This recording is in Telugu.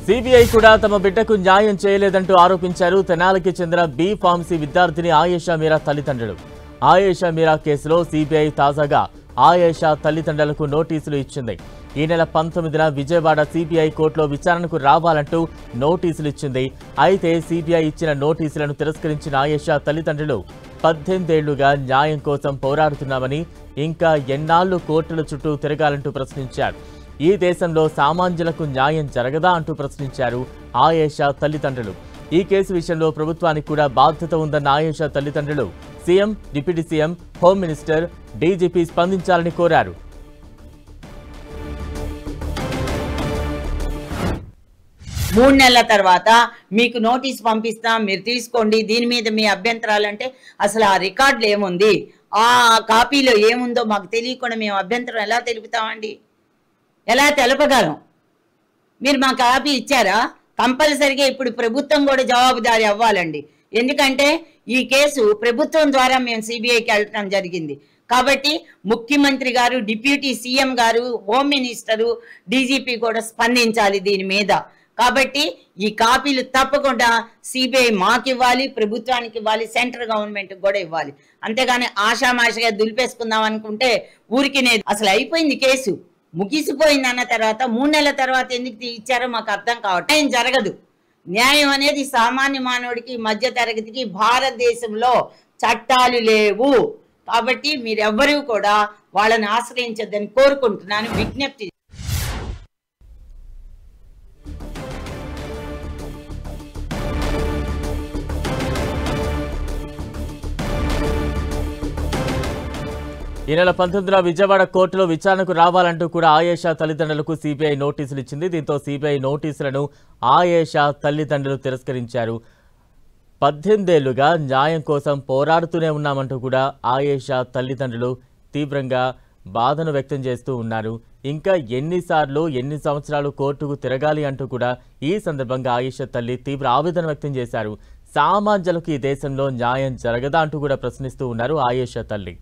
సిబిఐ కూడా తమ బిడ్డకు న్యాయం చేయలేదంటూ ఆరోపించారు తెనాలికి చెందిన బి ఫార్మసీ విద్యార్థిని ఆయేషా మీరా తల్లిదండ్రులు. ఆయేషా మీరా కేసులో సిబిఐ తాజాగా ఆయేషా తల్లిదండ్రులకు నోటీసులు ఇచ్చింది. ఈ నెల 19న విజయవాడ సిబిఐ కోర్టులో విచారణకు రావాలంటూ నోటీసులు ఇచ్చింది. అయితే సిబిఐ ఇచ్చిన నోటీసులను తిరస్కరించిన ఆయేషా తల్లిదండ్రులు 18 ఏళ్లుగా న్యాయం కోసం పోరాడుతున్నామని, ఇంకా ఎన్నాళ్లు కోర్టుల చుట్టూ తిరగాలంటూ ప్రశ్నించారు. ఈ దేశంలో సామాన్యులకు న్యాయం జరగదా అంటూ ప్రశ్నించారు ఆయేషా తల్లిదండ్రులు. ఈ కేసు విషయంలో ప్రభుత్వానికి కూడా బాధ్యత ఉందన్న ఆయేషా తల్లిదండ్రులు CM, deputy CM, home minister, DGP స్పందించాలని కోరారు. మూడు నెలల తర్వాత మీకు నోటీస్ పంపిస్తాం, మీరు తీసుకోండి, దీని మీద మీ అభ్యంతరాలంటే అసలు ఆ రికార్డులు ఏముంది, ఆ కాపీలో ఏముందో మాకు తెలియకుండా మేము అభ్యంతరం ఎలా తెలుపుతామండి? ఎలా తెలపగలం? మీరు మా కాపీ ఇచ్చారా? కంపల్సరిగా ఇప్పుడు ప్రభుత్వం కూడా జవాబుదారీ అవ్వాలండి. ఎందుకంటే ఈ కేసు ప్రభుత్వం ద్వారా మేము సిబిఐకి వెళ్ళటం జరిగింది కాబట్టి ముఖ్యమంత్రి గారు, డిప్యూటీ సీఎం గారు, హోమ్ మినిస్టరు, డీజీపీ కూడా స్పందించాలి దీని మీద. కాబట్టి ఈ కాపీలు తప్పకుండా సిబిఐ మాకు ఇవ్వాలి, ప్రభుత్వానికి ఇవ్వాలి, సెంట్రల్ గవర్నమెంట్కి కూడా ఇవ్వాలి. అంతేగాని ఆషామాషగా దులిపేసుకుందాం అనుకుంటే ఊరికి అసలు అయిపోయింది కేసు, ముగిసిపోయింది అన్న తర్వాత 3 నెలల తర్వాత ఎందుకు ఇచ్చారో మాకు అర్థం కావట్లేదు. న్యాయం జరగదు. న్యాయం అనేది సామాన్య మానవుడికి, మధ్య తరగతికి భారతదేశంలో చట్టాలు లేవు. కాబట్టి మీరెవ్వరూ కూడా వాళ్ళని ఆశ్రయించొద్దని కోరుకుంటున్నాను, విజ్ఞప్తి. ఈ నెల 19న విజయవాడ కోర్టులో విచారణకు రావాలంటూ కూడా ఆయేషా తల్లిదండ్రులకు సిబిఐ నోటీసులు ఇచ్చింది. దీంతో సిబిఐ నోటీసులను ఆయేషా తల్లిదండ్రులు తిరస్కరించారు. 18 ఏళ్లుగా న్యాయం కోసం పోరాడుతూనే ఉన్నామంటూ కూడా ఆయేషా తల్లిదండ్రులు తీవ్రంగా బాధను వ్యక్తం చేస్తూ ఉన్నారు. ఇంకా ఎన్నిసార్లు, ఎన్ని సంవత్సరాలు కోర్టుకు తిరగాలి అంటూ కూడా ఈ సందర్భంగా ఆయేషా తల్లి తీవ్ర ఆవేదన వ్యక్తం చేశారు. సామాన్యులకు ఈ దేశంలో న్యాయం జరగదా అంటూ కూడా ప్రశ్నిస్తూ ఉన్నారు ఆయేషా తల్లి.